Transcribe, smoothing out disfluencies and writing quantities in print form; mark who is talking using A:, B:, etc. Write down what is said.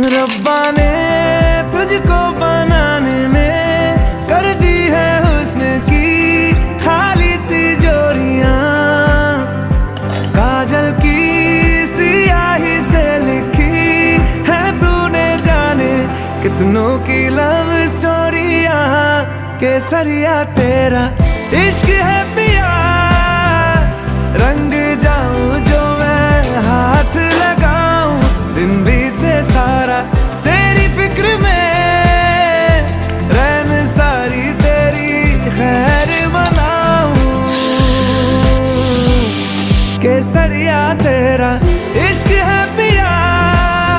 A: रब्बा ने तुझको बनाने में कर दी है हुस्न की खाली तिजोरियां, काजल की सियाही से लिखी है तूने जाने कितनों की लव स्टोरियां। केसरिया तेरा इश्क है पिया, रंग जाऊं जो मैं हाथ लगाऊं, दिन बीते सारा तेरी फिक्र में, रैन सारी तेरी खैर मनाऊं। केसरिया तेरा